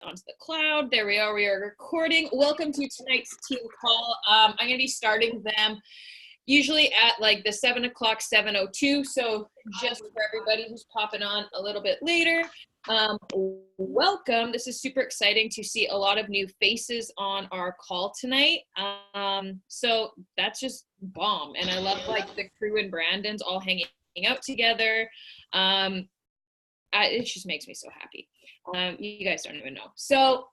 onto the cloud. There we are. We are recording. Welcome to tonight's team call. I'm going to be starting them usually at like the 7 o'clock, 7:02. So just for everybody who's popping on a little bit later, welcome. This is super exciting to see a lot of new faces on our call tonight. So that's just bomb. And I love like the crew and Brandon's all hanging out together. It just makes me so happy. You guys don't even know. So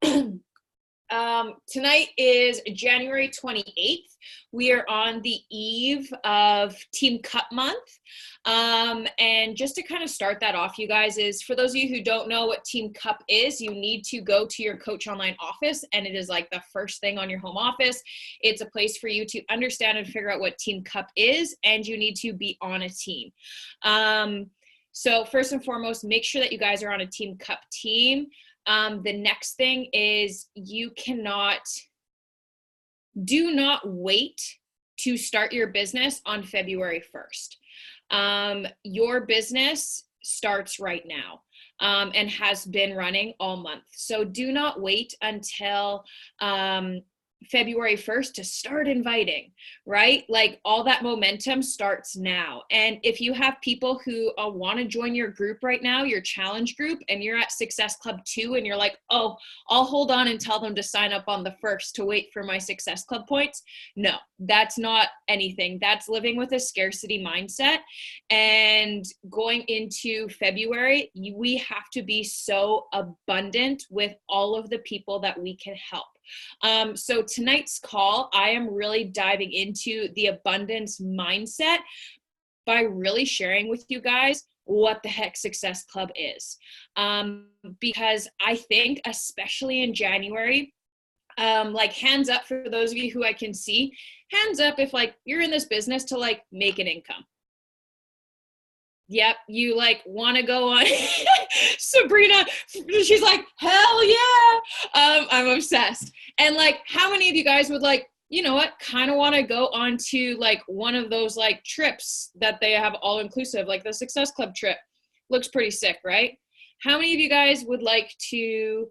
tonight is January 28th. We are on the eve of Team Cup Month. And just to kind of start that off, you guys, is for those of you who don't know what Team Cup is, you need to go to your Coach Online office, and it is like the first thing on your home office. It's a place for you to understand and figure out what Team Cup is, and you need to be on a team. So first and foremost, make sure that you guys are on a Team Cup team. The next thing is do not wait to start your business on February 1st. Your business starts right now and has been running all month. So do not wait until February 1st to start inviting, right? Like all that momentum starts now. And if you have people who want to join your group right now, your challenge group, and you're at Success Club 2 and you're like, oh, I'll hold on and tell them to sign up on the 1st to wait for my Success Club points. No, that's not anything. That's living with a scarcity mindset. And going into February, we have to be so abundant with all of the people that we can help. So tonight's call, I am really diving into the abundance mindset by really sharing with you guys what the heck Success Club is. Because I think, especially in January, like hands up for those of you who I can see, hands up if like you're in this business to like make an income. Yep, you like want to go on. Sabrina, she's like, hell yeah. I'm obsessed. And like, how many of you guys would like, you know what, kind of want to go on to like one of those like trips that they have all inclusive, like the Success Club trip? Looks pretty sick, right? How many of you guys would like to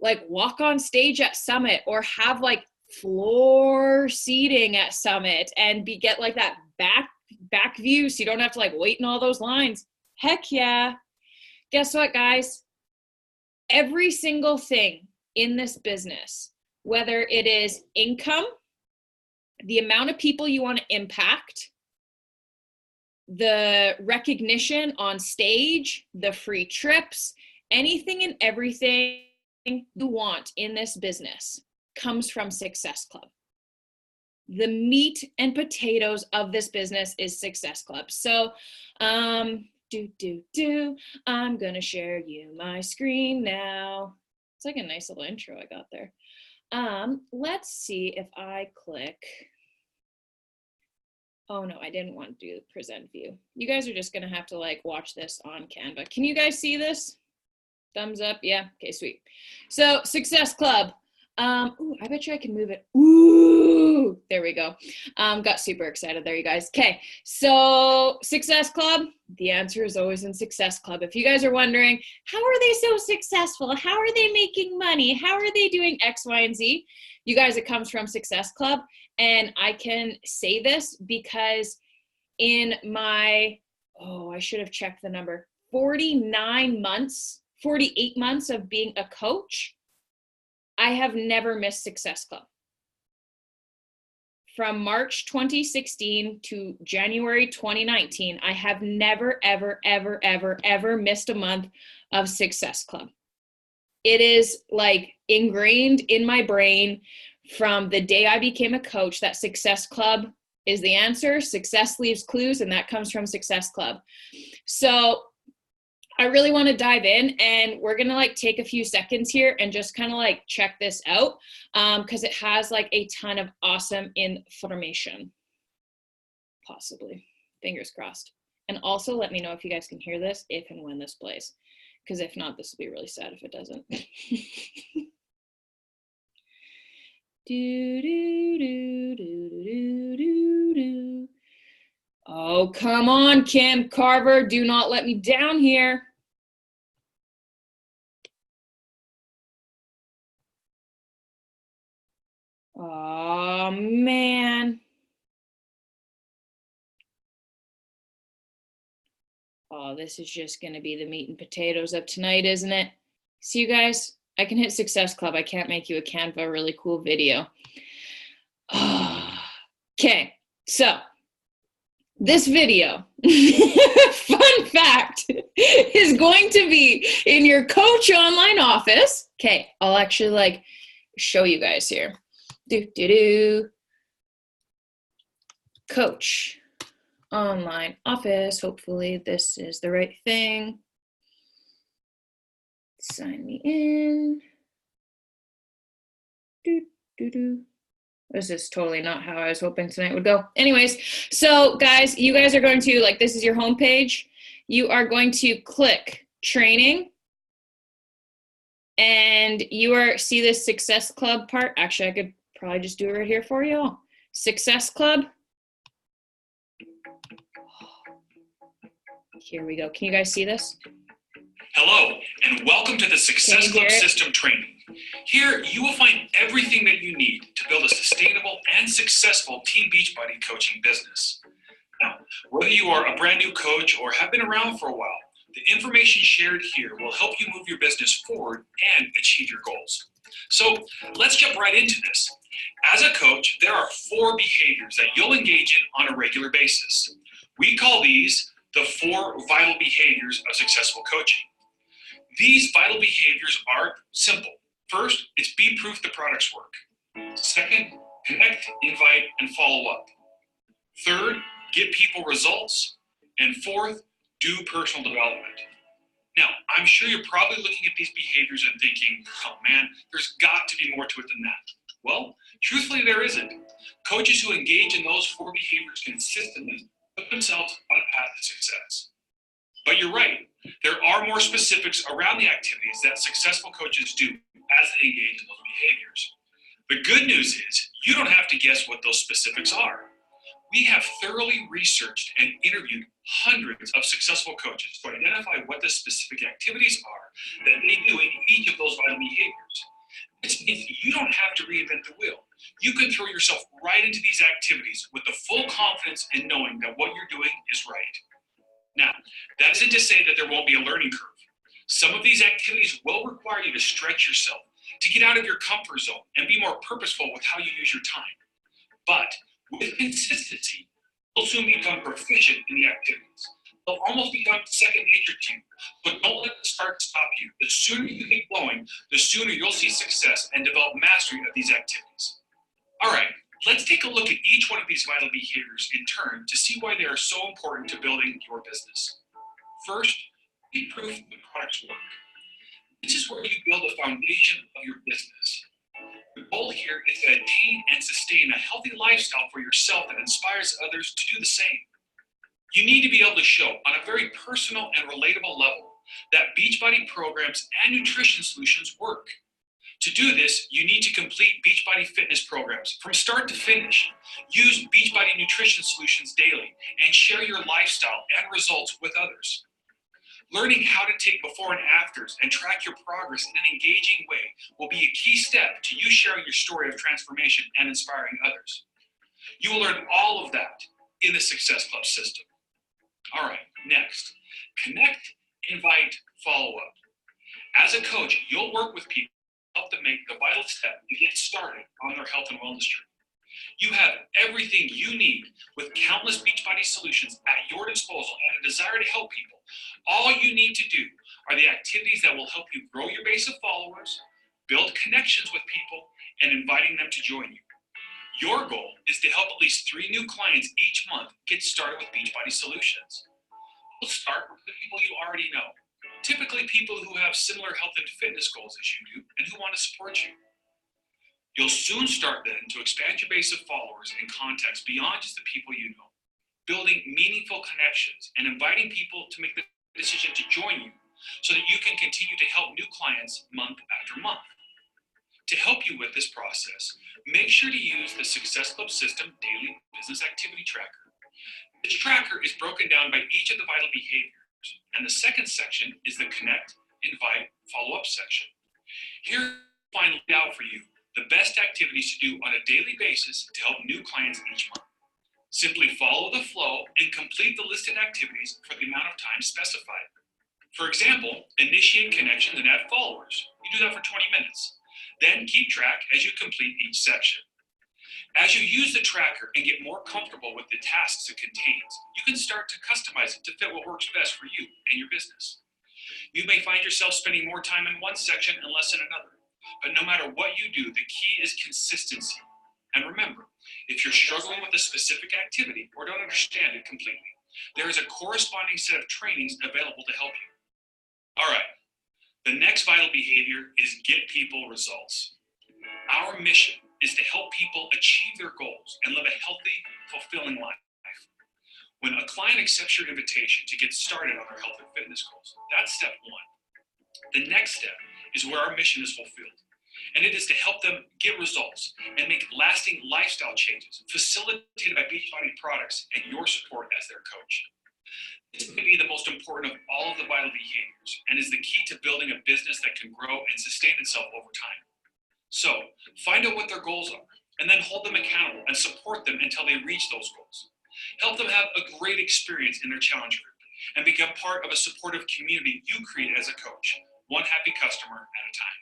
like walk on stage at Summit or have like floor seating at Summit and get like that back view so you don't have to like wait in all those lines? Heck yeah. Guess what, guys? Every single thing in this business, whether it is income, the amount of people you want to impact, the recognition on stage, the free trips, anything and everything you want in this business comes from Success Club. The meat and potatoes of this business is Success Club. So, I'm gonna share you my screen now. It's like a nice little intro I got there. Let's see if I click. Oh no, I didn't want to do the present view. You guys are just gonna have to like watch this on Canva. Can you guys see this? Thumbs up, yeah, okay, sweet. So Success Club. Ooh, I bet you I can move it. Ooh, there we go. Got super excited there, you guys. Okay, so Success Club, the answer is always in Success Club. If you guys are wondering, how are they so successful? How are they making money? How are they doing X, Y, and Z? You guys, it comes from Success Club. And I can say this because in my, I should have checked the number, 48 months of being a coach, I have never missed Success Club. From March 2016 to January 2019, I have never, ever, ever, ever, ever missed a month of Success Club. It is like ingrained in my brain from the day I became a coach that Success Club is the answer. Success leaves clues, and that comes from Success Club. So I really want to dive in, and we're going to like take a few seconds here and just kind of like check this out because it has like a ton of awesome information, possibly, fingers crossed. And also let me know if you guys can hear this, if and when this plays, because if not, this will be really sad if it doesn't. Oh, come on, Kim Carver. Do not let me down here. Oh, man. Oh, this is just going to be the meat and potatoes of tonight, isn't it? See, you guys, I can hit Success Club. I can't make you a Canva really cool video. Okay, so this video, fun fact, is going to be in your Coach Online office. Okay, I'll actually like show you guys here. Coach Online office. Hopefully this is the right thing. Sign me in. This is totally not how I was hoping tonight would go. Anyways, so guys, you guys are going to, like, this is your homepage. You are going to click training. And you are, see this Success Club part? Actually, I could probably just do it right here for you. Success Club. Here we go. Can you guys see this? Hello, and welcome to the Success Club System training. Here, you will find everything that you need to build a sustainable and successful Team Beachbody coaching business. Now, whether you are a brand new coach or have been around for a while, the information shared here will help you move your business forward and achieve your goals. So let's jump right into this. As a coach, there are 4 behaviors that you'll engage in on a regular basis. We call these the 4 vital behaviors of successful coaching. These vital behaviors are simple. First, it's be proof the products work. Second, connect, invite, and follow up. Third, get people results. And fourth, do personal development. Now, I'm sure you're probably looking at these behaviors and thinking, oh man, there's got to be more to it than that. Well, truthfully, there isn't. Coaches who engage in those 4 behaviors consistently put themselves on a path to success. But you're right, there are more specifics around the activities that successful coaches do as they engage in those behaviors. The good news is you don't have to guess what those specifics are. We have thoroughly researched and interviewed hundreds of successful coaches to identify what the specific activities are that they do in each of those vital behaviors. Which means you don't have to reinvent the wheel. You can throw yourself right into these activities with the full confidence in knowing that what you're doing is right. Now, that isn't to say that there won't be a learning curve. Some of these activities will require you to stretch yourself, to get out of your comfort zone and be more purposeful with how you use your time. But with consistency, you'll soon become proficient in the activities. They'll almost become second nature to you. But don't let the start stop you. The sooner you get going, the sooner you'll see success and develop mastery of these activities. All right. Let's take a look at each one of these vital behaviors in turn to see why they are so important to building your business. First, be proof the products work. This is where you build a foundation of your business. The goal here is to attain and sustain a healthy lifestyle for yourself that inspires others to do the same. You need to be able to show on a very personal and relatable level that Beachbody programs and nutrition solutions work. To do this, you need to complete Beachbody fitness programs from start to finish. Use Beachbody nutrition solutions daily and share your lifestyle and results with others. Learning how to take before and afters and track your progress in an engaging way will be a key step to you sharing your story of transformation and inspiring others. You will learn all of that in the Success Club system. All right, next, connect, invite, follow up. As a coach, you'll work with people help them make the vital step to get started on their health and wellness journey. You have everything you need with countless Beachbody solutions at your disposal and a desire to help people. All you need to do are the activities that will help you grow your base of followers, build connections with people, and inviting them to join you. Your goal is to help at least 3 new clients each month get started with Beachbody solutions. We'll start with the people you already know. Typically people who have similar health and fitness goals as you do and who want to support you. You'll soon start then to expand your base of followers and contacts beyond just the people you know, building meaningful connections and inviting people to make the decision to join you so that you can continue to help new clients month after month. To help you with this process, make sure to use the Success Club System Daily Business Activity Tracker. This tracker is broken down by each of the vital behaviors. And the second section is the connect, invite, follow up section. Here, I'll find laid out for you the best activities to do on a daily basis to help new clients each month. Simply follow the flow and complete the listed activities for the amount of time specified. For example, initiate connections and add followers. You do that for 20 minutes. Then keep track as you complete each section. As you use the tracker and get more comfortable with the tasks it contains, you can start to customize it to fit what works best for you and your business. You may find yourself spending more time in one section and less in another, but no matter what you do, the key is consistency. And remember, if you're struggling with a specific activity or don't understand it completely, there is a corresponding set of trainings available to help you. All right, the next vital behavior is get people results. Our mission is to help people achieve their goals and live a healthy, fulfilling life. When a client accepts your invitation to get started on their health and fitness goals, that's step one. The next step is where our mission is fulfilled, and it is to help them get results and make lasting lifestyle changes facilitated by Beachbody products and your support as their coach. This may be the most important of all of the vital behaviors and is the key to building a business that can grow and sustain itself over time. So, find out what their goals are and then hold them accountable and support them until they reach those goals. Help them have a great experience in their challenge group and become part of a supportive community you create as a coach, one happy customer at a time.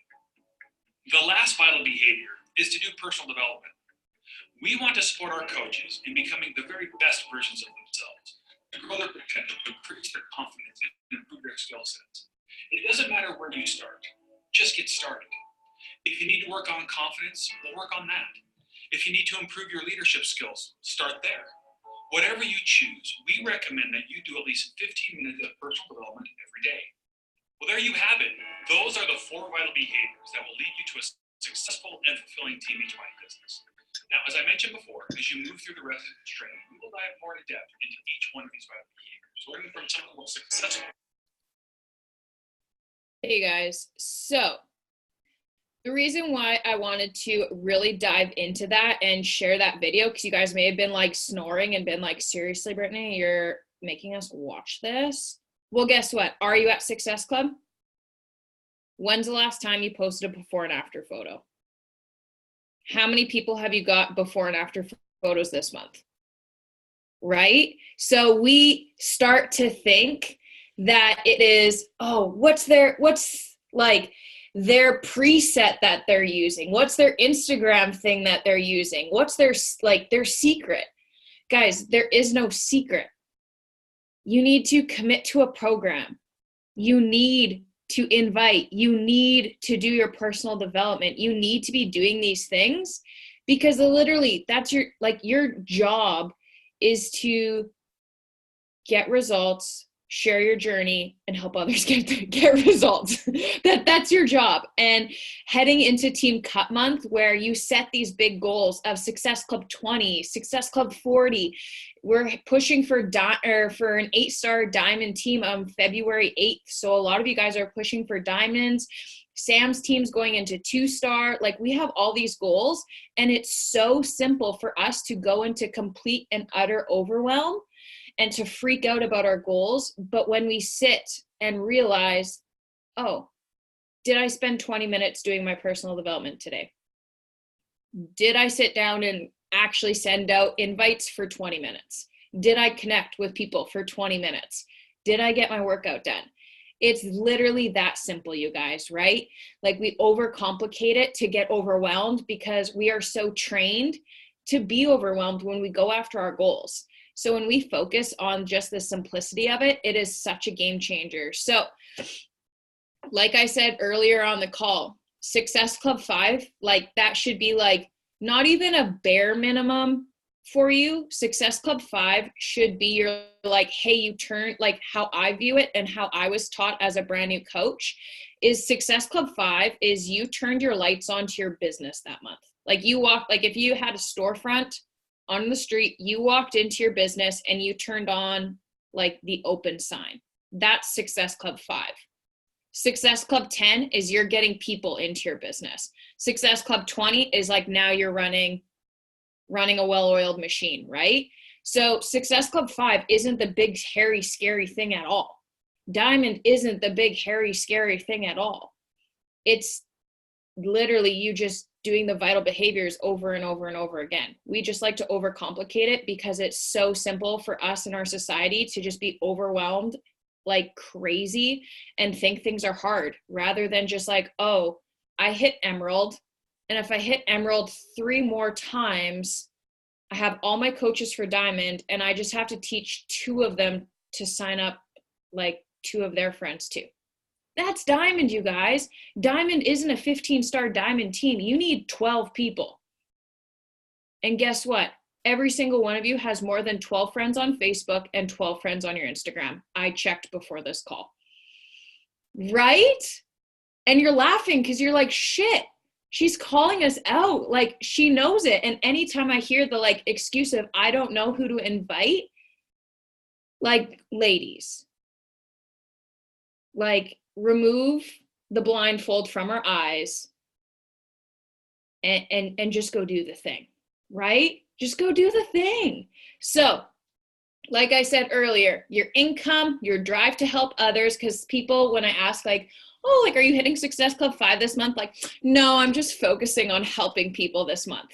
The last vital behavior is to do personal development. We want to support our coaches in becoming the very best versions of themselves, to grow their potential, to increase their confidence, and improve their skill sets. It doesn't matter where you start, just get started. If you need to work on confidence, we'll work on that. If you need to improve your leadership skills, start there. Whatever you choose, we recommend that you do at least 15 minutes of personal development every day. Well, there you have it. Those are the 4 vital behaviors that will lead you to a successful and fulfilling Team Beachbody business. Now, as I mentioned before, as you move through the rest of this training, we will dive more in depth into each one of these vital behaviors, learning from some of the most successful. Hey guys, so the reason why I wanted to really dive into that and share that video, because you guys may have been like snoring and been like, seriously, Brittany, you're making us watch this? Well, guess what? Are you at Success Club? When's the last time you posted a before and after photo? How many people have you got before and after photos this month? Right? So we start to think that it is, oh, what's like their preset that they're using? What's their Instagram thing that they're using? What's their secret? Guys, there is no secret. You need to commit to a program. You need to invite. You need to do your personal development. You need to be doing these things because literally that's your job is to get results, share your journey, and help others get results. That's your job. And heading into Team Cup Month, where you set these big goals of Success Club 20, Success Club 40, we're pushing for an 8-star diamond team on February 8th. So a lot of you guys are pushing for diamonds. Sam's team's going into 2-star. Like, we have all these goals, and it's so simple for us to go into complete and utter overwhelm and to freak out about our goals. But when we sit and realize, oh, did I spend 20 minutes doing my personal development today? Did I sit down and actually send out invites for 20 minutes? Did I connect with people for 20 minutes? Did I get my workout done? It's literally that simple, you guys, right? Like, we overcomplicate it to get overwhelmed because we are so trained to be overwhelmed when we go after our goals. So when we focus on just the simplicity of it, it is such a game changer. So like I said earlier on the call, Success Club 5, like, that should be like not even a bare minimum for you. Success Club 5 should be your like, hey, you turn, like how I view it and how I was taught as a brand new coach is Success Club 5 is you turned your lights on to your business that month. Like, you walked, like if you had a storefront on the street, you walked into your business and you turned on like the open sign. That's Success Club 5. Success Club 10 is you're getting people into your business. Success Club 20 is like, now you're running a well-oiled machine, right? So Success Club 5 isn't the big, hairy, scary thing at all. Diamond isn't the big, hairy, scary thing at all. It's literally you just doing the vital behaviors over and over and over again. We just like to overcomplicate it because it's so simple for us in our society to just be overwhelmed like crazy and think things are hard, rather than just like, oh, I hit Emerald, and if I hit Emerald 3 more times, I have all my coaches for Diamond, and I just have to teach 2 of them to sign up, like 2 of their friends too. That's Diamond, you guys. Diamond isn't a 15-star Diamond team. You need 12 people. And guess what? Every single one of you has more than 12 friends on Facebook and 12 friends on your Instagram. I checked before this call. Right? And you're laughing because you're like, shit, she's calling us out. Like, she knows it. And anytime I hear the like excuse of, I don't know who to invite, like, ladies, like, remove the blindfold from our eyes and just go do the thing, right? Just go do the thing. So, like I said earlier, your income, your drive to help others, because people, when I ask like, oh, like, are you hitting Success Club 5 this month? Like, no, I'm just focusing on helping people this month.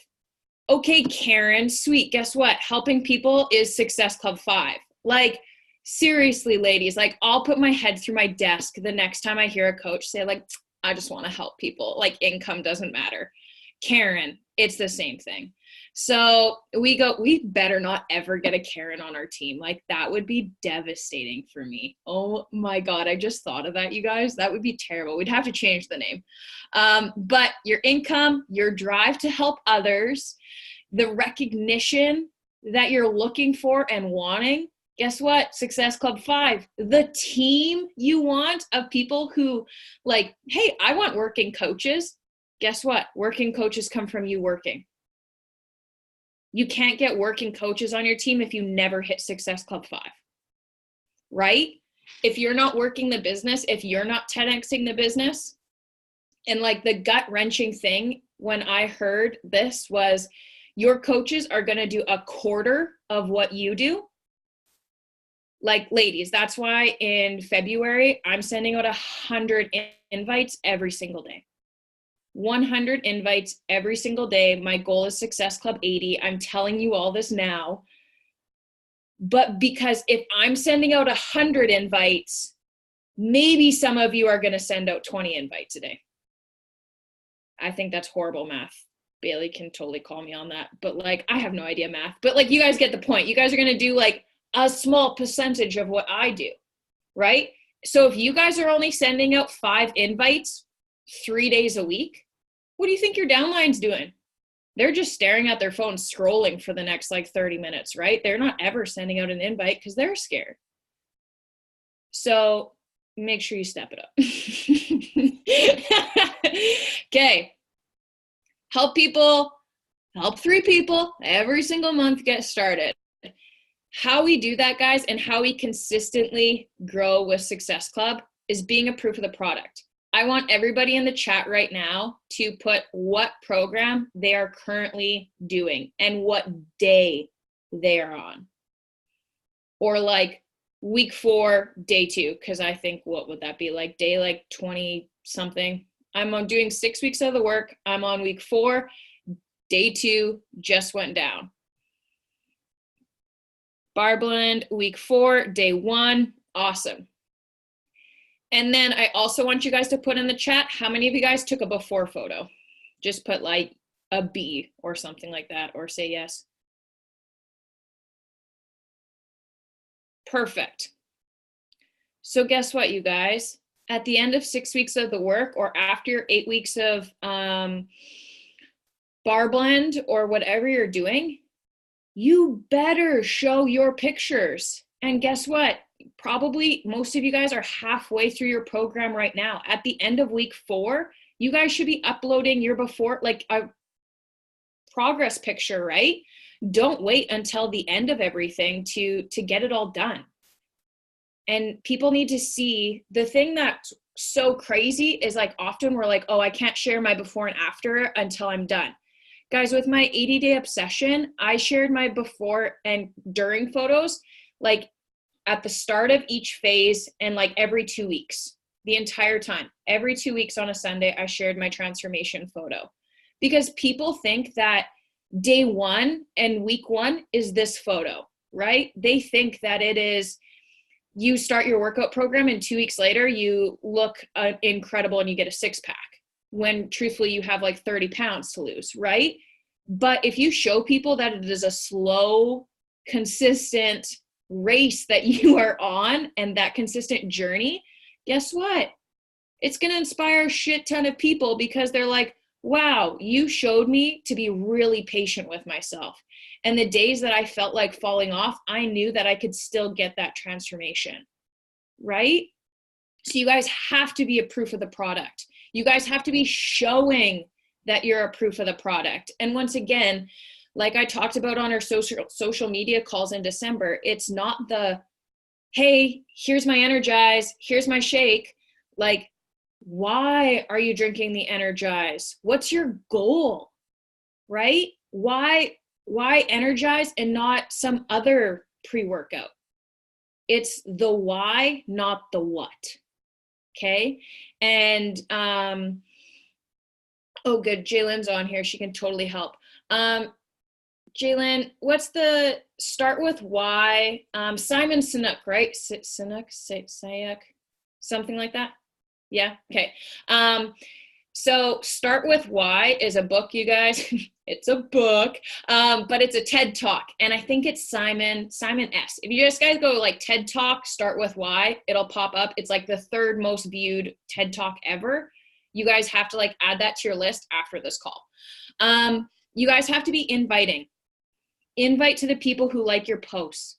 Okay, Karen, sweet. Guess what? Helping people is Success Club 5. Like, seriously, ladies, like, I'll put my head through my desk the next time I hear a coach say like, I just want to help people. Like, income doesn't matter. Karen, it's the same thing. So we better not ever get a Karen on our team. Like, that would be devastating for me. Oh my God. I just thought of that, you guys. That would be terrible. We'd have to change the name. But your income, your drive to help others, the recognition that you're looking for and wanting, guess what? Success Club 5, the team you want of people who like, hey, I want working coaches. Guess what? Working coaches come from you working. You can't get working coaches on your team if you never hit Success Club 5, right? If you're not working the business, if you're not 10xing the business, and like the gut wrenching thing when I heard this was your coaches are going to do a quarter of what you do. Like, ladies, that's why in February, I'm sending out 100 invites every single day. 100 invites every single day. My goal is Success Club 80. I'm telling you all this now. But because if I'm sending out 100 invites, maybe some of you are going to send out 20 invites a day. I think that's horrible math. Bailey can totally call me on that. But like, I have no idea math. But like, you guys get the point. You guys are going to do like a small percentage of what I do, right? So if you guys are only sending out 5 invites 3 days a week, what do you think your downline's doing? They're just staring at their phone, scrolling for the next like 30 minutes, right? They're not ever sending out an invite because they're scared. So make sure you step it up. Okay. Help people, help 3 people every single month get started. How we do that, guys, and how we consistently grow with Success Club is being a proof of the product. I want everybody in the chat right now to put what program they are currently doing and what day they are on. Or like week 4, day 2, because I think, what would that be, like day like 20 something? I'm on doing 6 weeks of the work. I'm on week 4, day 2 just went down. Bar blend, week 4, day 1, awesome. And then I also want you guys to put in the chat, how many of you guys took a before photo? Just put like a B or something like that, or say yes. Perfect. So guess what, you guys? At the end of 6 weeks of the work, or after 8 weeks of bar blend or whatever you're doing, you better show your pictures. And guess what? Probably most of you guys are halfway through your program right now. At the end of week 4, you guys should be uploading your before, like a progress picture, right? Don't wait until the end of everything to get it all done. And people need to see, the thing that's so crazy is like, often we're like, oh, I can't share my before and after until I'm done. Guys, with my 80-day obsession, I shared my before and during photos, like at the start of each phase and like every 2 weeks, the entire time. Every 2 weeks on a Sunday, I shared my transformation photo, because people think that day one and week one is this photo, right? They think that it is, you start your workout program and 2 weeks later you look incredible and you get a six pack, when truthfully you have like 30 pounds to lose, right? But if you show people that it is a slow, consistent race that you are on and that consistent journey, guess what? It's going to inspire a shit ton of people, because they're like, wow, you showed me to be really patient with myself. And the days that I felt like falling off, I knew that I could still get that transformation, right? So you guys have to be a proof of the product. You guys have to be showing that you're a proof of the product. And once again, like I talked about on our social media calls in December, it's not the, hey, here's my Energize, here's my shake. Like, why are you drinking the Energize? What's your goal, right? Why Energize and not some other pre-workout? It's the why, not the what. Okay. And, oh, good. Jaylen's on here. She can totally help. Jaylen, what's the start with why? Simon Sinek, right? Sinek, something like that. Yeah. Okay. So Start With Why is a book, you guys. It's a book, but it's a TED Talk. And I think it's Simon S. If you just guys go like TED Talk, Start With Why, it'll pop up. It's like the third most viewed TED Talk ever. You guys have to like add that to your list after this call. You guys have to be inviting. Invite to the people who like your posts.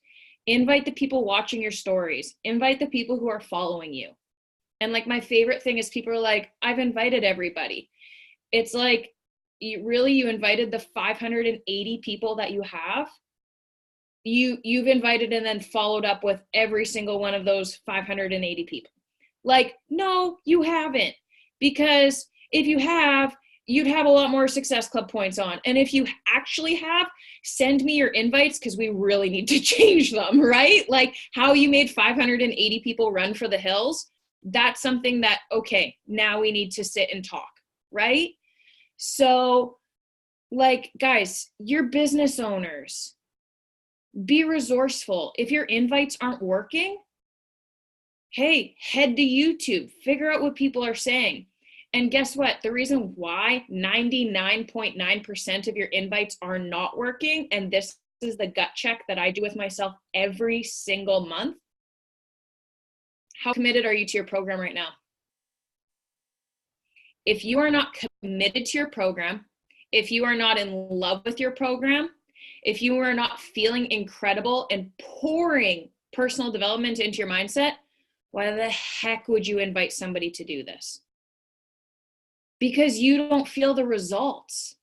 Invite the people watching your stories. Invite the people who are following you. And like my favorite thing is people are like, I've invited everybody. It's like, you invited the 580 people that you have. You've invited and then followed up with every single one of those 580 people. Like, no, you haven't. Because if you have, you'd have a lot more Success Club points on. And if you actually have, send me your invites, because we really need to change them, right? Like how you made 580 people run for the hills. That's something that, okay, now we need to sit and talk, right? So like, guys, you're business owners. Be resourceful. If your invites aren't working, hey, head to YouTube, figure out what people are saying. And guess what? The reason why 99.9% of your invites are not working, and this is the gut check that I do with myself every single month. How committed are you to your program right now? If you are not committed to your program, if you are not in love with your program, if you are not feeling incredible and pouring personal development into your mindset, why the heck would you invite somebody to do this? Because you don't feel the results.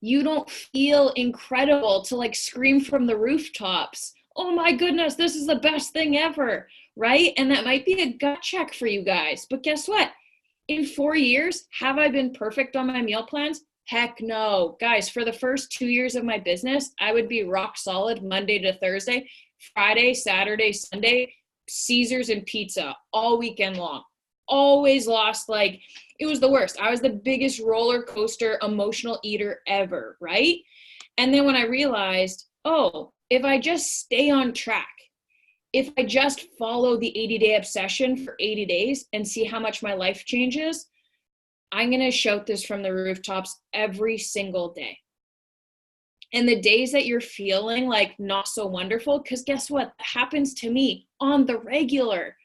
You don't feel incredible to like scream from the rooftops, oh my goodness, this is the best thing ever, right? And that might be a gut check for you guys. But guess what? In 4 years, have I been perfect on my meal plans? Heck no. Guys, for the first 2 years of my business, I would be rock solid Monday to Thursday, Friday, Saturday, Sunday, Caesars and pizza all weekend long. Always lost, like, it was the worst. I was the biggest roller coaster emotional eater ever, right? And then when I realized, oh, if I just stay on track, if I just follow the 80-day obsession for 80 days and see how much my life changes, I'm going to shout this from the rooftops every single day. And the days that you're feeling like not so wonderful, because guess what? That happens to me on the regular.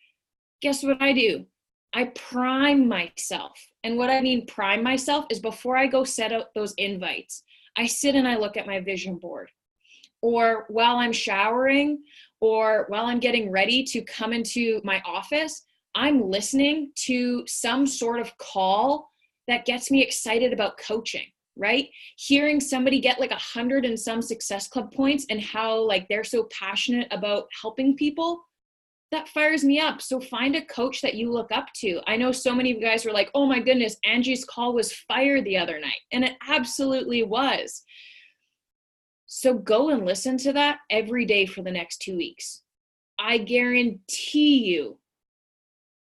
Guess what I do? I prime myself. And what I mean prime myself is before I go set out those invites, I sit and I look at my vision board. Or while I'm showering, or while I'm getting ready to come into my office, I'm listening to some sort of call that gets me excited about coaching, right? Hearing somebody get like 100 and some Success Club points and how like they're so passionate about helping people, that fires me up. So find a coach that you look up to. I know so many of you guys were like, oh my goodness, Angie's call was fire the other night. And it absolutely was. So go and listen to that every day for the next 2 weeks. I guarantee you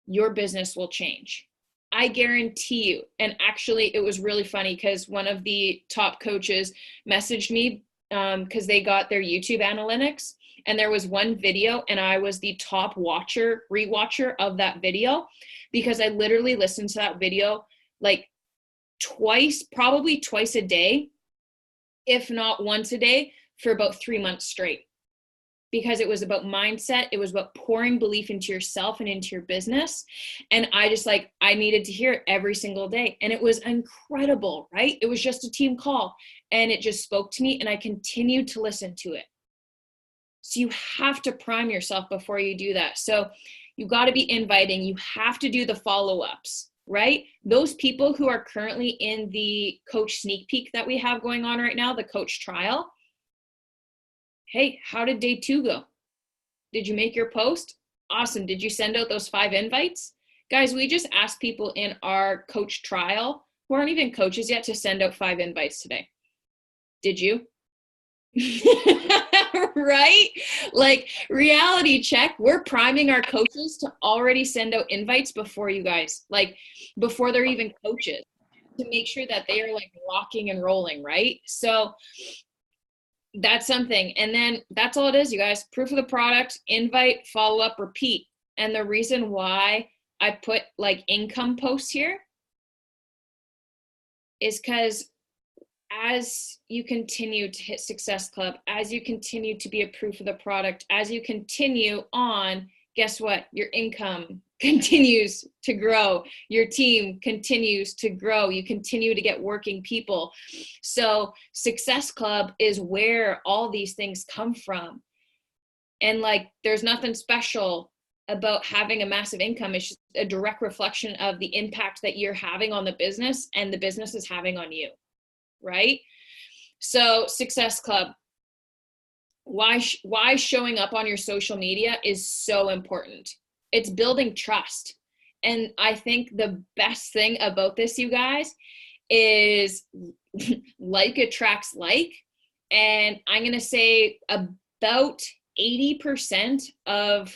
your business will change. I guarantee you. And actually, it was really funny because one of the top coaches messaged me because they got their YouTube analytics. And there was one video, and I was the top rewatcher of that video, because I literally listened to that video like probably twice a day, if not once a day, for about 3 months straight. Because it was about mindset. It was about pouring belief into yourself and into your business. And I needed to hear it every single day. And it was incredible, right? It was just a team call, and it just spoke to me, and I continued to listen to it. So you have to prime yourself before you do that. So you got to be inviting. You have to do the follow-ups, right? Those people who are currently in the coach sneak peek that we have going on right now, the coach trial. Hey, how did day 2 go? Did you make your post? Awesome. Did you send out those 5 invites? Guys, we just asked people in our coach trial who aren't even coaches yet to send out 5 invites today. Did you? Right? Like, reality check. We're priming our coaches to already send out invites before you guys, like before they're even coaches, to make sure that they are like rocking and rolling, right? So that's something. And then that's all it is, you guys. Proof of the product, invite, follow up, repeat. And the reason why I put like income posts here is because as you continue to hit Success Club, as you continue to be a proof of the product, as you continue on, guess what? Your income continues to grow. Your team continues to grow. You continue to get working people. So Success Club is where all these things come from. And like, there's nothing special about having a massive income. It's just a direct reflection of the impact that you're having on the business and the business is having on you. Right? So Success Club, why showing up on your social media is so important. It's building trust. And I think the best thing about this, you guys, is like attracts like. And I'm going to say about 80% of,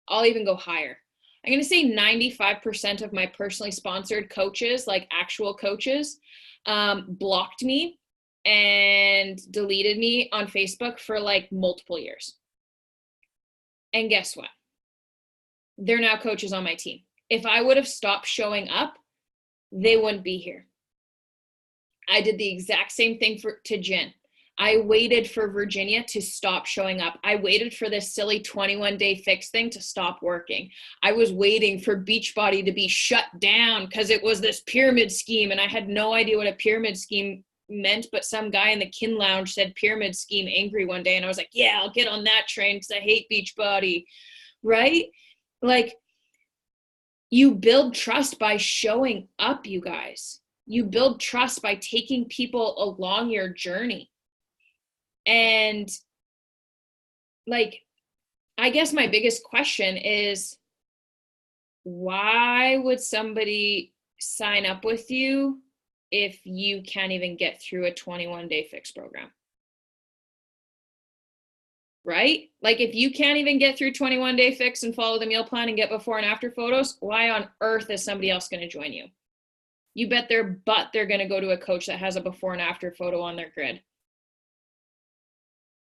I'll even go higher. I'm going to say 95% of my personally sponsored coaches, like actual coaches, blocked me and deleted me on Facebook for like multiple years. And guess what? They're now coaches on my team. If I would have stopped showing up, they wouldn't be here. I did the exact same thing to Jen. I waited for Virginia to stop showing up. I waited for this silly 21-day fix thing to stop working. I was waiting for Beachbody to be shut down because it was this pyramid scheme, and I had no idea what a pyramid scheme meant, but some guy in the Kin Lounge said pyramid scheme angry one day, and I was like, yeah, I'll get on that train because I hate Beachbody, right? Like, you build trust by showing up, you guys. You build trust by taking people along your journey. And like, I guess my biggest question is, why would somebody sign up with you if you can't even get through a 21-day fix program? Right? Like, if you can't even get through 21-day fix and follow the meal plan and get before and after photos, why on earth is somebody else going to join you? You bet their butt they're going to go to a coach that has a before and after photo on their grid.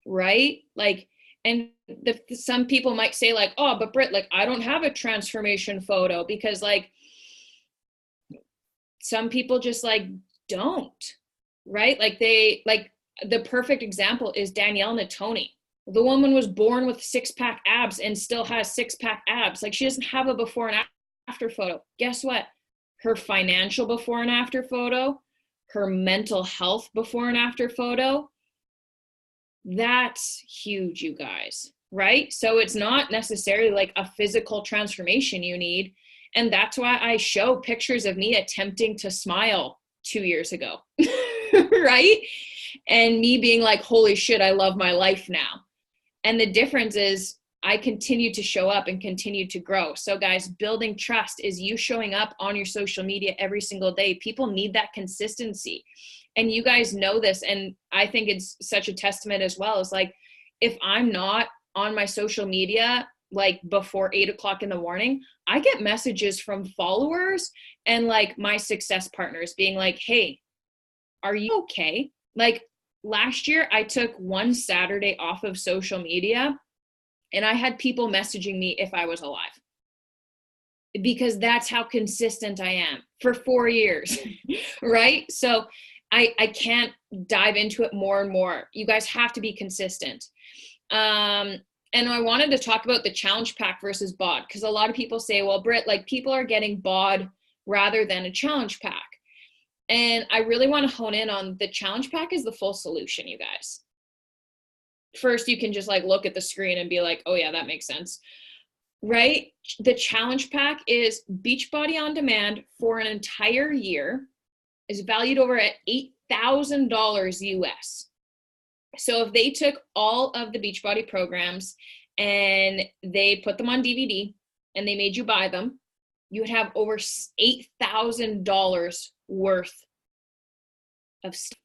Right? Like, and some people might say like, oh, but Britt, like, I don't have a transformation photo, because like some people just like don't, right? Like the perfect example is Danielle Natoni. The woman was born with 6-pack abs and still has 6-pack abs. Like, she doesn't have a before and after photo. Guess what? Her financial before and after photo, her mental health before and after photo, that's huge, you guys, right? So it's not necessarily like a physical transformation you need. And that's why I show pictures of me attempting to smile 2 years ago, right? And me being like, holy shit, I love my life now. And the difference is I continue to show up and continue to grow. So guys, building trust is you showing up on your social media every single day. People need that consistency. And you guys know this. And I think it's such a testament as well. It's like, if I'm not on my social media like before 8 o'clock in the morning, I get messages from followers and like my success partners being like, hey, are you okay? Like last year, I took one Saturday off of social media and I had people messaging me if I was alive, because that's how consistent I am for 4 years, right? So I can't dive into it more and more. You guys have to be consistent. And I wanted to talk about the challenge pack versus BOD, because a lot of people say, well, Britt, like people are getting BOD rather than a challenge pack. And I really want to hone in on the challenge pack is the full solution, you guys. First, you can just like look at the screen and be like, oh yeah, that makes sense, right? The challenge pack is Beachbody On Demand for an entire year, is valued over at $8,000 US. So if they took all of the Beachbody programs and they put them on DVD and they made you buy them, you would have over $8,000 worth of stuff.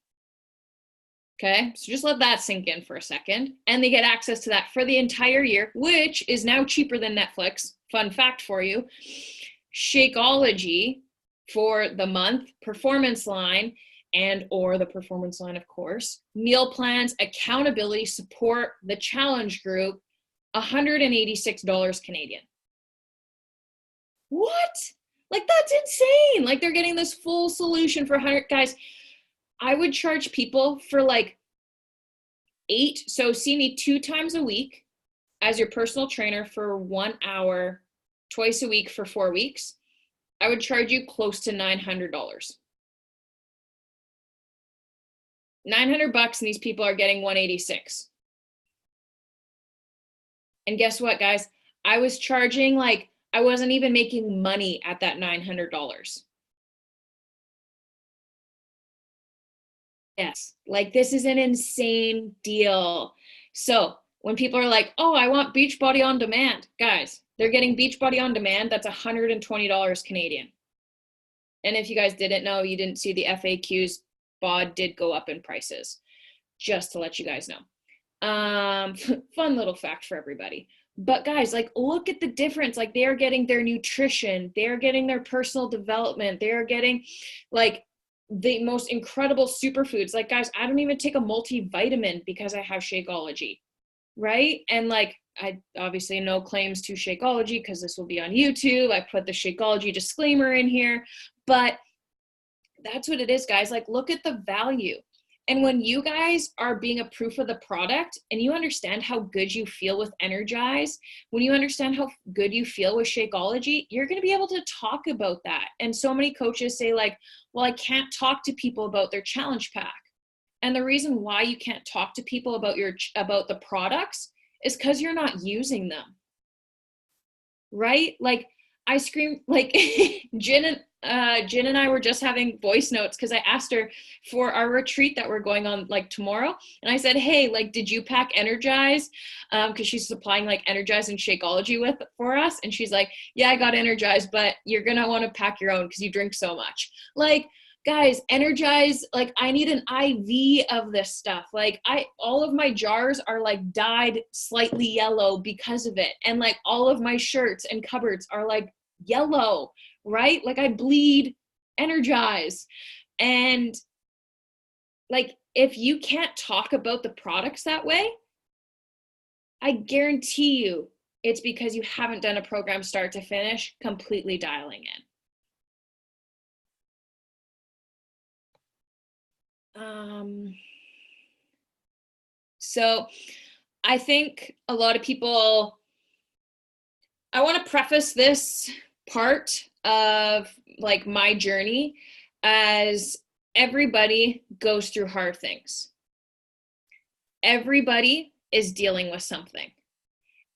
Okay, so just let that sink in for a second. And they get access to that for the entire year, which is now cheaper than Netflix. Fun fact for you. Shakeology for the month, Performance Line, and or the Performance Line, of course, meal plans, accountability, support, the challenge group, $186 Canadian. What? Like, that's insane. Like, they're getting this full solution for 100. Guys, I would charge people for like 8. So see me 2 times a week as your personal trainer for 1 hour, twice a week for 4 weeks. I would charge you close to $900. $900 and these people are getting 186. And guess what, guys? I was charging like, I wasn't even making money at that $900. Yes, like this is an insane deal. So when people are like, oh, I want Beachbody On Demand, guys, they're getting Beachbody On Demand. That's $120 Canadian. And if you guys didn't know, you didn't see the FAQs, BOD did go up in prices, just to let you guys know. Fun little fact for everybody. But guys, like, look at the difference. Like, they're getting their nutrition, they're getting their personal development, they're getting like the most incredible superfoods. Like, guys, I don't even take a multivitamin because I have Shakeology, right? And like, I obviously no claims to Shakeology because this will be on YouTube. I put the Shakeology disclaimer in here, but that's what it is, guys. Like, look at the value. And when you guys are being a proof of the product and you understand how good you feel with Energize, when you understand how good you feel with Shakeology, you're going to be able to talk about that. And so many coaches say like, well, I can't talk to people about their challenge pack. And the reason why you can't talk to people about the products is because you're not using them, right? Like, I scream, like Jen and I were just having voice notes because I asked her for our retreat that we're going on like tomorrow. And I said, hey, like, did you pack Energize? Because she's supplying like Energize and Shakeology for us. And she's like, yeah, I got Energize, but you're going to want to pack your own because you drink so much. Like, guys, Energize, like, I need an IV of this stuff. Like, all of my jars are like dyed slightly yellow because of it. And like all of my shirts and cupboards are like yellow, right? Like, I bleed Energize. And like, if you can't talk about the products that way, I guarantee you it's because you haven't done a program start to finish, completely dialing in. So I think a lot of people, I want to preface this part of like my journey as everybody goes through hard things. Everybody is dealing with something.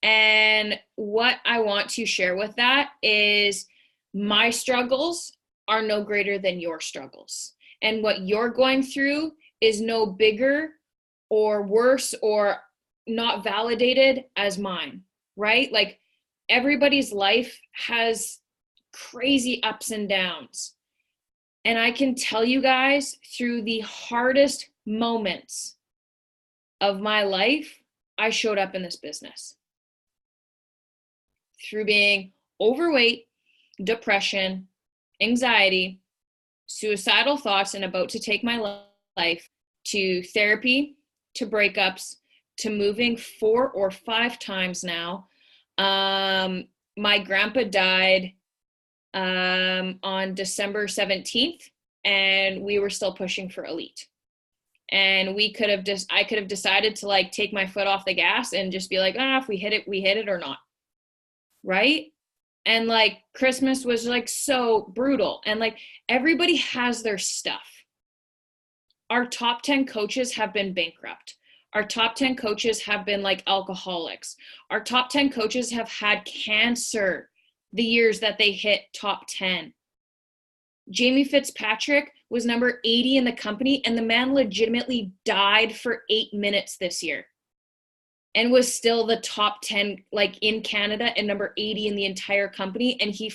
And what I want to share with that is my struggles are no greater than your struggles. And what you're going through is no bigger or worse or not validated as mine, right? Like, everybody's life has crazy ups and downs. And I can tell you guys, through the hardest moments of my life, I showed up in this business. through being overweight, depression, anxiety, suicidal thoughts, and about to take my life, to therapy, to breakups, to moving 4 or 5 times now. My grandpa died on December 17th, and we were still pushing for elite. And I could have decided to like take my foot off the gas and just be like, if we hit it, we hit it or not. Right? And like Christmas was like so brutal, and like everybody has their stuff. Our top 10 coaches have been bankrupt. Our top 10 coaches have been like alcoholics. Our top 10 coaches have had cancer the years that they hit top 10. Jamie Fitzpatrick was number 80 in the company, and the man legitimately died for 8 minutes this year and was still the top 10 like in Canada and number 80 in the entire company. And he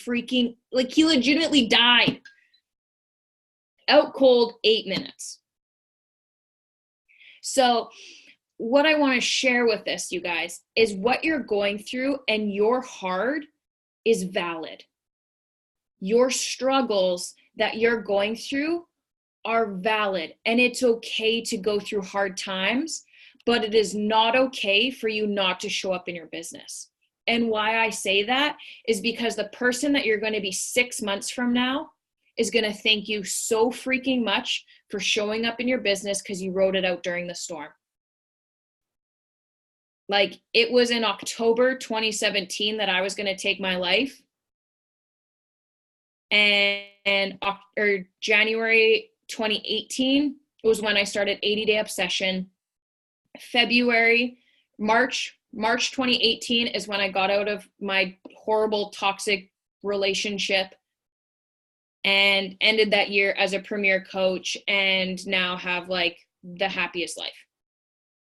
legitimately died out cold 8 minutes. So what I want to share with this, you guys, is what you're going through and your hard is valid. Your struggles that you're going through are valid, and it's okay to go through hard times, but it is not okay for you not to show up in your business. And why I say that is because the person that you're going to be 6 months from now is going to thank you so freaking much for showing up in your business because you wrote it out during the storm. Like, it was in October 2017 that I was going to take my life. And January 2018 was when I started 80-Day Obsession. March 2018 is when I got out of my horrible toxic relationship and ended that year as a premier coach, and now have like the happiest life,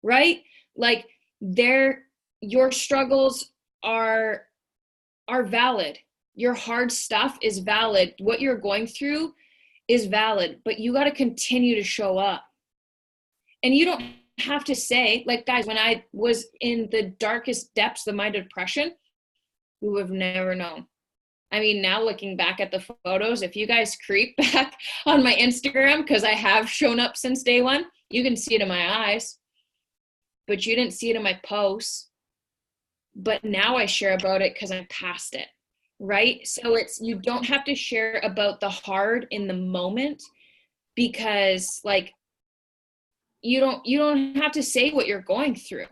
right? Like, your struggles are valid. Your hard stuff is valid. What you're going through is valid, but you got to continue to show up. And you don't have to say, like, guys, when I was in the darkest depths of my depression, we would have never known. I mean, now looking back at the photos, if you guys creep back on my Instagram, because I have shown up since day one, you can see it in my eyes, but you didn't see it in my posts. But now I share about it because I'm past it. Right? So you don't have to share about the hard in the moment, because like you don't have to say what you're going through,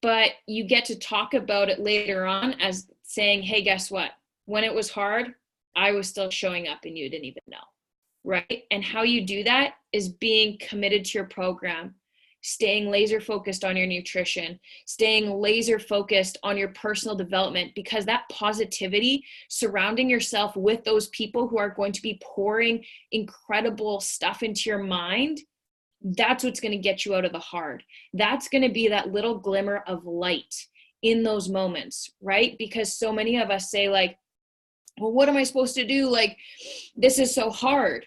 but you get to talk about it later on as saying, hey, guess what? When it was hard, I was still showing up and you didn't even know. Right? And how you do that is being committed to your program, staying laser focused on your nutrition, staying laser focused on your personal development, because that positivity, surrounding yourself with those people who are going to be pouring incredible stuff into your mind, that's what's going to get you out of the hard. That's going to be that little glimmer of light in those moments, right? Because so many of us say like, well, what am I supposed to do? Like, this is so hard.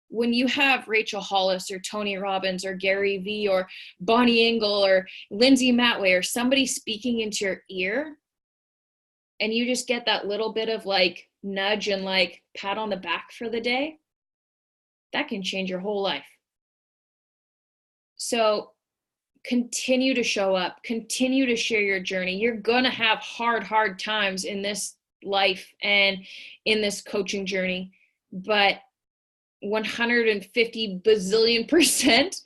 When you have Rachel Hollis or Tony Robbins or Gary Vee or Bonnie Engel or Lindsay Matway or somebody speaking into your ear, and you just get that little bit of like nudge and like pat on the back for the day, that can change your whole life. So continue to show up, continue to share your journey. You're going to have hard times in this life and in this coaching journey, but 150 bazillion%,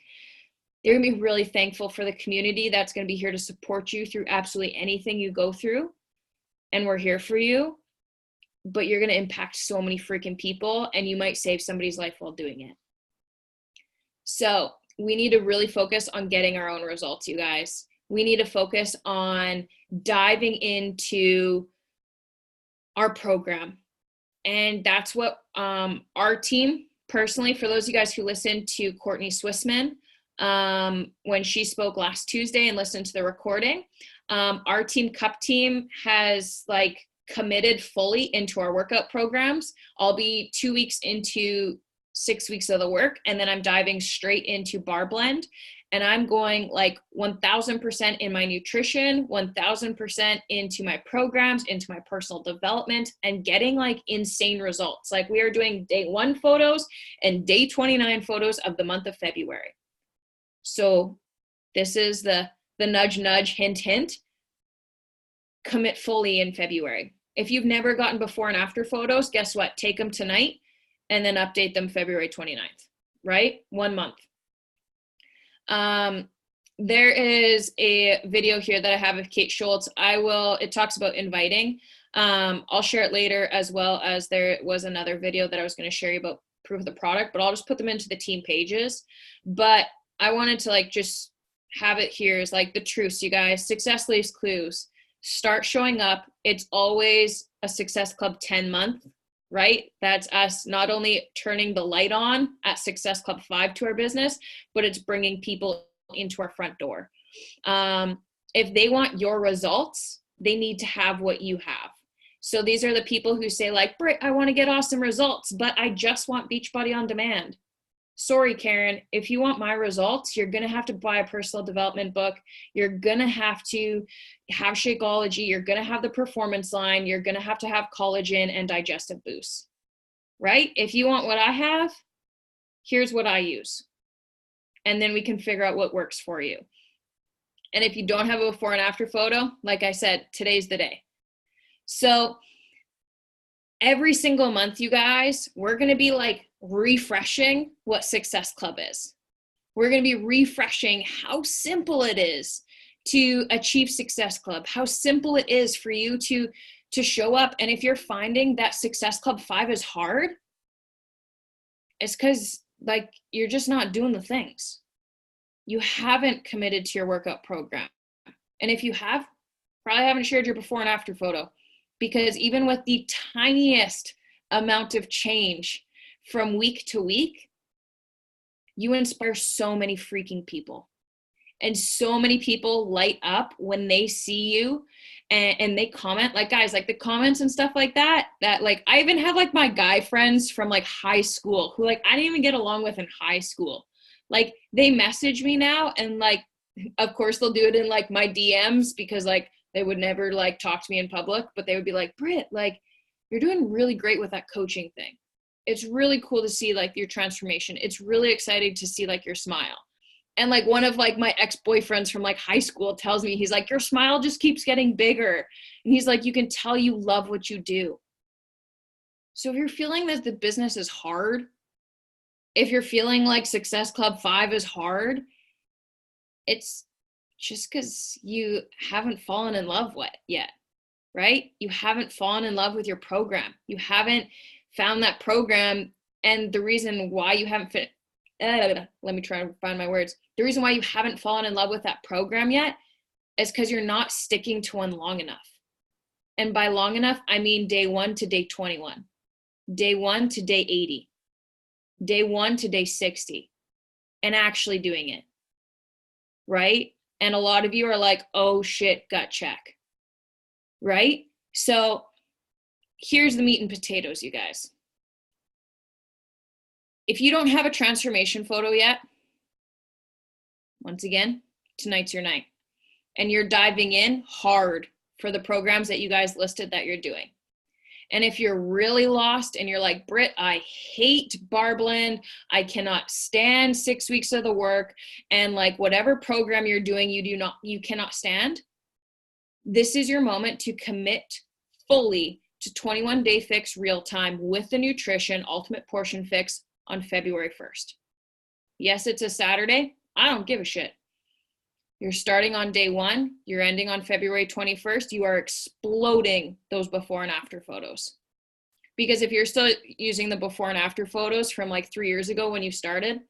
you're going to be really thankful for the community that's going to be here to support you through absolutely anything you go through. And we're here for you, but you're going to impact so many freaking people, and you might save somebody's life while doing it. So we need to really focus on getting our own results, you guys. We need to focus on diving into our program. And that's what our team, personally, for those of you guys who listened to Courtney Swissman when she spoke last Tuesday and listened to the recording, our team, Cup Team, has like committed fully into our workout programs. I'll be 2 weeks into 6 weeks of the work, and then I'm diving straight into Bar Blend, and I'm going like 1000% in my nutrition, 1000% into my programs, into my personal development, and getting like insane results. Like we are doing day 1 photos and day 29 photos of the month of February. So this is the nudge, nudge, hint, hint. Commit fully in February. If you've never gotten before and after photos, guess what? Take them tonight and then update them February 29th, right? 1 month. There is a video here that I have of Kate Schultz. It talks about inviting. I'll share it later, as well as there was another video that I was going to share you about proof of the product, but I'll just put them into the team pages. But I wanted to like just have it here is like the truths, you guys. Success leaves clues. Start showing up. It's always a Success Club 10 month, right? That's us not only turning the light on at Success Club 5 to our business, but it's bringing people into our front door. If they want your results, they need to have what you have. So these are the people who say like, Britt, I want to get awesome results, but I just want Beachbody on demand. Sorry, Karen, if you want my results, you're going to have to buy a personal development book. You're going to have Shakeology. You're going to have the performance line. You're going to have collagen and digestive boosts, right? If you want what I have, here's what I use. And then we can figure out what works for you. And if you don't have a before and after photo, like I said, today's the day. So every single month, you guys, we're going to be like refreshing what Success Club is. We're going to be refreshing how simple it is to achieve Success Club, how simple it is for you to show up. And if you're finding that Success Club 5 is hard, it's because like you're just not doing the things. You haven't committed to your workout program. And if you have, probably haven't shared your before and after photo, because even with the tiniest amount of change from week to week, you inspire so many freaking people. And so many people light up when they see you and they comment. Like, guys, like the comments and stuff like that like I even have like my guy friends from like high school who like I didn't even get along with in high school. Like they message me now and like, of course they'll do it in like my DMs because like they would never like talk to me in public, but they would be like, Britt, like you're doing really great with that coaching thing. It's really cool to see like your transformation. It's really exciting to see like your smile. And like one of like my ex-boyfriends from like high school tells me, he's like, your smile just keeps getting bigger. And he's like, you can tell you love what you do. So if you're feeling that the business is hard, if you're feeling like Success Club 5 is hard, it's just because you haven't fallen in love yet, right? You haven't fallen in love with your program. You haven't found that program. And the reason why you haven't let me try to find my words. The reason why you haven't fallen in love with that program yet is because you're not sticking to one long enough. And by long enough, I mean day 1 to day 21, day 1 to day 80, day 1 to day 60, and actually doing it, right? And a lot of you are like, oh shit, gut check, right? So here's the meat and potatoes, you guys. If you don't have a transformation photo yet, once again, tonight's your night. And you're diving in hard for the programs that you guys listed that you're doing. And if you're really lost and you're like, Britt, I hate Bar Blend, I cannot stand 6 weeks of the work, and like whatever program you're doing, you cannot stand, this is your moment to commit fully to 21 Day Fix real time with the nutrition ultimate portion fix on February 1st. Yes, it's a Saturday. I don't give a shit. You're starting on day 1. You're ending on February 21st. You are exploding those before and after photos. Because if you're still using the before and after photos from like 3 years ago when you started,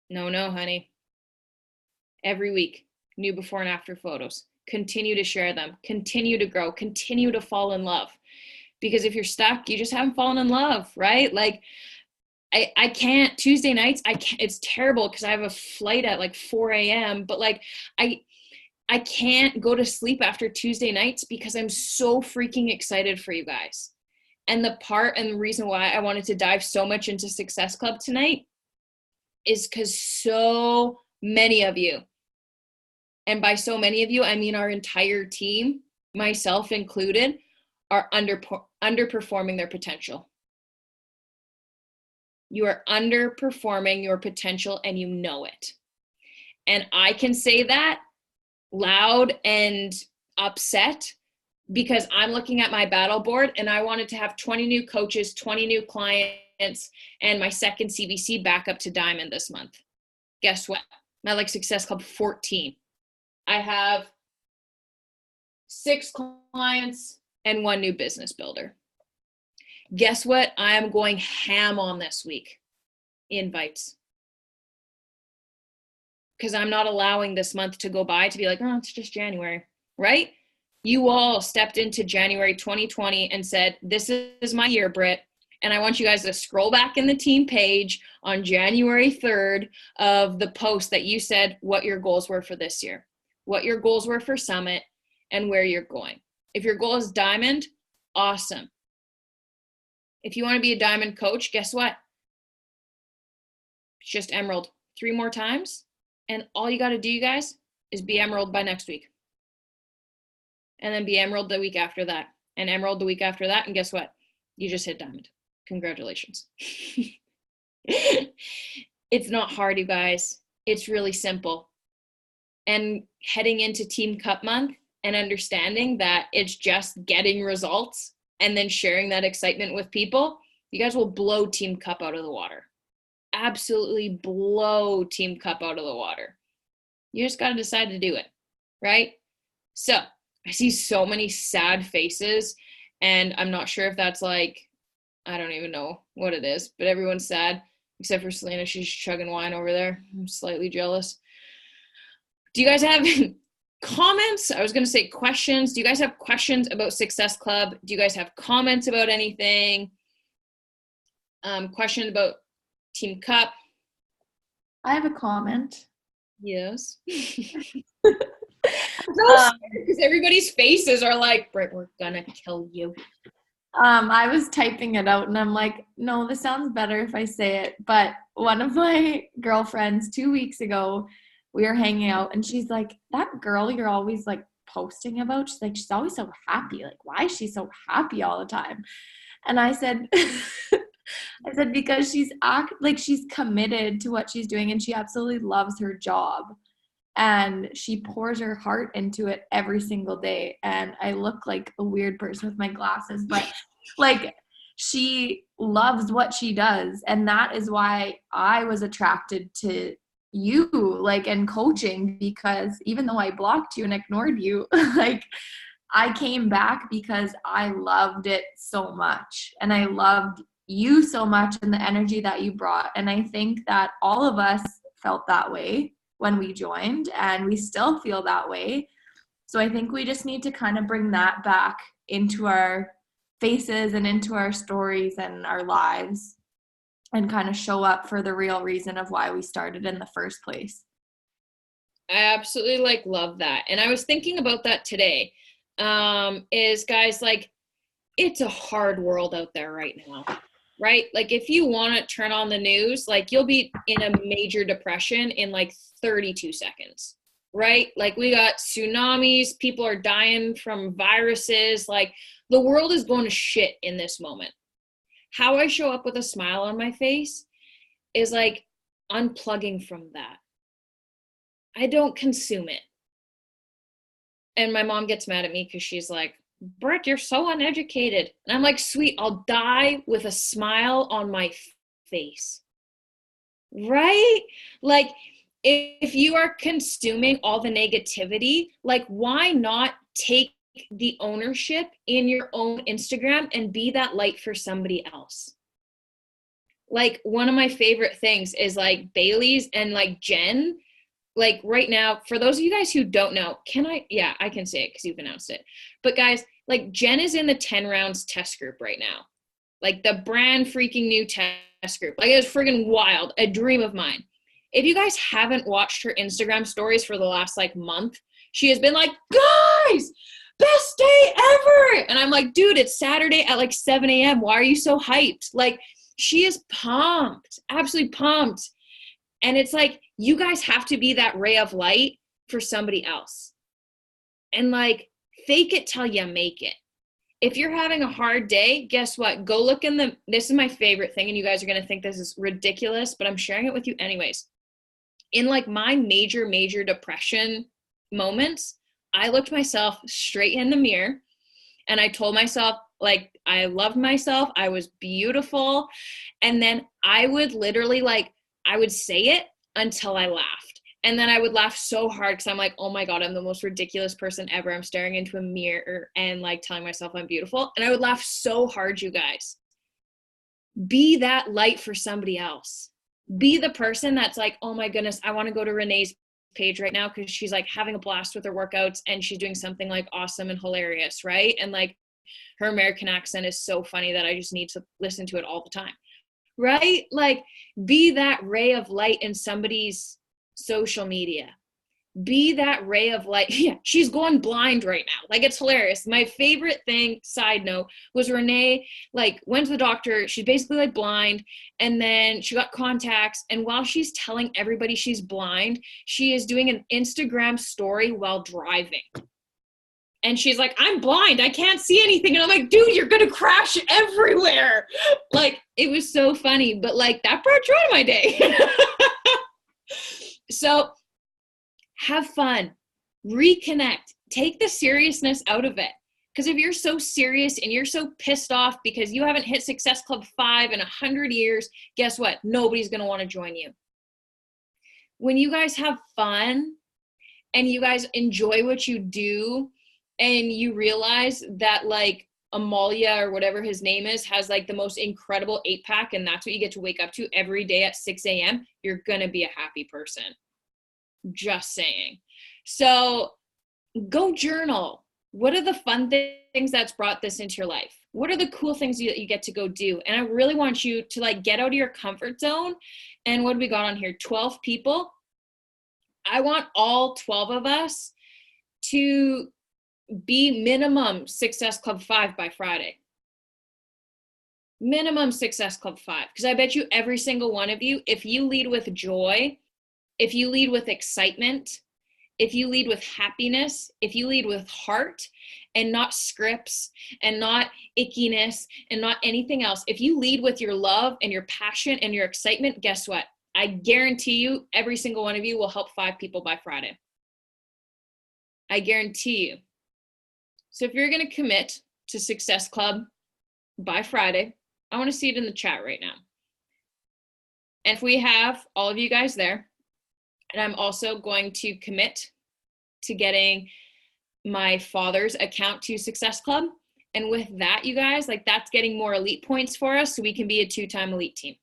no, honey. Every week, new before and after photos. Continue to share them. Continue to grow. Continue to fall in love. Because if you're stuck, you just haven't fallen in love, right? Like, I can't, Tuesday nights, it's terrible because I have a flight at like 4 a.m. But like, I can't go to sleep after Tuesday nights because I'm so freaking excited for you guys. And the reason why I wanted to dive so much into Success Club tonight is because so many of you, and by so many of you, I mean our entire team, myself included, are underperforming their potential. You are underperforming your potential and you know it. And I can say that loud and upset because I'm looking at my battle board and I wanted to have 20 new coaches, 20 new clients, and my second CBC back up to diamond this month. Guess what? My like Success Club 14. I have 6 clients and 1 new business builder. Guess what? I am going ham on this week. Invites. Because I'm not allowing this month to go by to be like, oh, it's just January, right? You all stepped into January 2020 and said, this is my year, Britt. And I want you guys to scroll back in the team page on January 3rd of the post that you said what your goals were for this year, what your goals were for Summit, and where you're going. If your goal is diamond, awesome. If you want to be a diamond coach, guess what? It's just emerald 3 more times. And all you got to do, you guys, is be emerald by next week. And then be emerald the week after that. And emerald the week after that. And guess what? You just hit diamond. Congratulations. It's not hard, you guys. It's really simple. And heading into Team Cup month and understanding that it's just getting results and then sharing that excitement with people, you guys will blow Team Cup out of the water. Absolutely blow Team Cup out of the water. You just got to decide to do it, right? So I see so many sad faces, and I'm not sure if that's like, I don't even know what it is, but everyone's sad except for Selena. She's chugging wine over there. I'm slightly jealous. Do you guys have comments? I was going to say questions. Do you guys have questions about Success Club? Do you guys have comments about anything? Question about Team Cup? I have a comment. Yes. Because everybody's faces are like, Britt, we're gonna kill you. I was typing it out and I'm like, no, this sounds better if I say it. But one of my girlfriends 2 weeks ago, we were hanging out and she's like, that girl you're always like posting about, she's like, she's always so happy. Like, why is she so happy all the time? And I said, because she's committed to what she's doing and she absolutely loves her job. And she pours her heart into it every single day. And I look like a weird person with my glasses, but like she loves what she does. And that is why I was attracted to you, like, and coaching, because even though I blocked you and ignored you, like I came back because I loved it so much. And I loved you so much and the energy that you brought. And I think that all of us felt that way when we joined, and we still feel that way. So I think we just need to kind of bring that back into our faces and into our stories and our lives and kind of show up for the real reason of why we started in the first place. I absolutely love that. And I was thinking about that today. Is guys, like, it's a hard world out there right now, right? Like if you want to turn on the news, like you'll be in a major depression in like 32 seconds, right? Like we got tsunamis, people are dying from viruses, like the world is going to shit in this moment. How I show up with a smile on my face is like unplugging from that. I don't consume it. And my mom gets mad at me because she's like, Britt, you're so uneducated. And I'm like, sweet, I'll die with a smile on my face. Right? Like, if you are consuming all the negativity, like, why not take the ownership in your own Instagram and be that light for somebody else? Like, one of my favorite things is like Bailey's and like Jen. Like right now, for those of you guys who don't know, I can say it because you've announced it. But guys, like Jen is in the 10 rounds test group right now. Like the brand freaking new test group. Like it's friggin' wild, a dream of mine. If you guys haven't watched her Instagram stories for the last like month, she has been like, guys, best day ever. And I'm like, dude, it's Saturday at like 7 a.m. Why are you so hyped? Like, she is pumped, absolutely pumped. And it's like, you guys have to be that ray of light for somebody else. And like, fake it till you make it. If you're having a hard day, guess what? Go look this is my favorite thing, and you guys are going to think this is ridiculous, but I'm sharing it with you anyways. In like my major depression moments, I looked myself straight in the mirror and I told myself, like, I loved myself. I was beautiful. And then I would literally I would say it until I laughed. And then I would laugh so hard because I'm like, oh my God, I'm the most ridiculous person ever. I'm staring into a mirror and like telling myself I'm beautiful. And I would laugh so hard, you guys. Be that light for somebody else. Be the person that's like, oh my goodness, I want to go to Renee's page right now because she's like having a blast with her workouts and she's doing something like awesome and hilarious, right? And like her American accent is so funny that I just need to listen to it all the time, right? Like, be that ray of light in somebody's social media. Be that ray of light. Yeah, she's going blind right now. Like, it's hilarious. My favorite thing, side note, was Renee, like, went to the doctor. She's basically like blind. And then she got contacts. And while she's telling everybody she's blind, she is doing an Instagram story while driving. And she's like, I'm blind. I can't see anything. And I'm like, dude, you're going to crash everywhere. Like, it was so funny. But like, that brought joy to my day. So have fun, reconnect, take the seriousness out of it. Because if you're so serious and you're so pissed off because you haven't hit Success Club 5 in 100 years, guess what? Nobody's going to want to join you. When you guys have fun and you guys enjoy what you do and you realize that like Amalia or whatever his name is has like the most incredible 8-pack and that's what you get to wake up to every day at 6 a.m., you're going to be a happy person. Just saying. So go journal. What are the fun things that's brought this into your life? What are the cool things you get to go do? And I really want you to like get out of your comfort zone. And what do we got on here? 12 people. I want all 12 of us to be minimum Success Club 5 by Friday. Minimum Success Club 5. Because I bet you every single one of you, if you lead with joy, if you lead with excitement, if you lead with happiness, if you lead with heart and not scripts and not ickiness and not anything else, if you lead with your love and your passion and your excitement, guess what? I guarantee you every single one of you will help 5 people by Friday. I guarantee you. So if you're going to commit to Success Club by Friday, I want to see it in the chat right now. And if we have all of you guys there, and I'm also going to commit to getting my father's account to Success Club. And with that, you guys, like that's getting more elite points for us so we can be a 2-time elite team.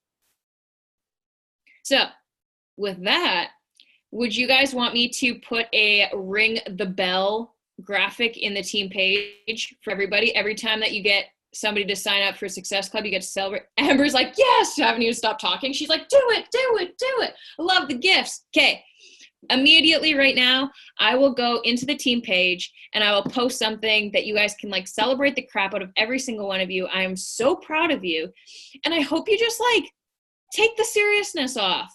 So with that, would you guys want me to put a ring the bell graphic in the team page for everybody? Every time that you get somebody to sign up for Success Club, you get to celebrate. Amber's like, yes, haven't you stopped talking? She's like, do it. I love the gifts. Okay. Immediately right now, I will go into the team page and I will post something that you guys can like celebrate the crap out of every single one of you. I am so proud of you. And I hope you just like take the seriousness off.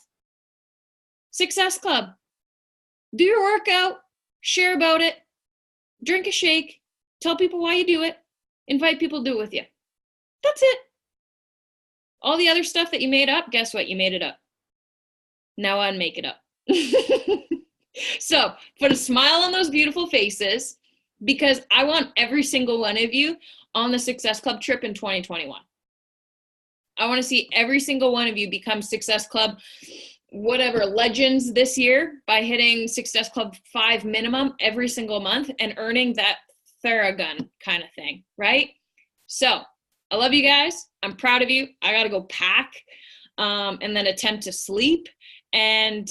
Success Club. Do your workout, share about it, drink a shake, tell people why you do it. Invite people to do it with you. That's it. All the other stuff that you made up, guess what? You made it up. Now unmake it up. So put a smile on those beautiful faces because I want every single one of you on the Success Club trip in 2021. I want to see every single one of you become Success Club, whatever, legends this year by hitting Success Club 5 minimum every single month and earning that Theragun kind of thing, right? So I love you guys. I'm proud of you. I got to go pack and then attempt to sleep. And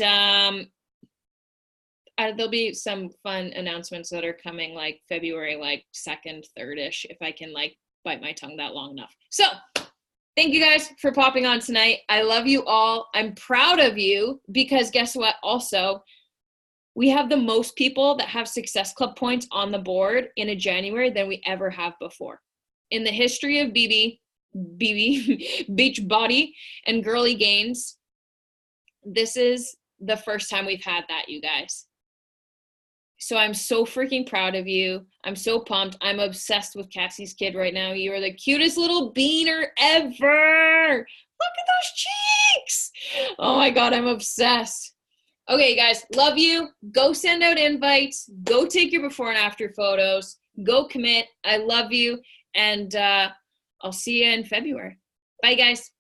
there'll be some fun announcements that are coming like February, like 2nd, 3rd-ish, if I can like bite my tongue that long enough. So thank you guys for popping on tonight. I love you all. I'm proud of you because guess what? Also, We have the most people that have Success Club points on the board in a January than we ever have before. In the history of BB, Beachbody, and Girly Gains, this is the first time we've had that, you guys. So I'm so freaking proud of you. I'm so pumped. I'm obsessed with Cassie's kid right now. You are the cutest little beaner ever. Look at those cheeks. Oh my God, I'm obsessed. Okay, guys, love you. Go send out invites. Go take your before and after photos. Go commit. I love you. And I'll see you in February. Bye, guys.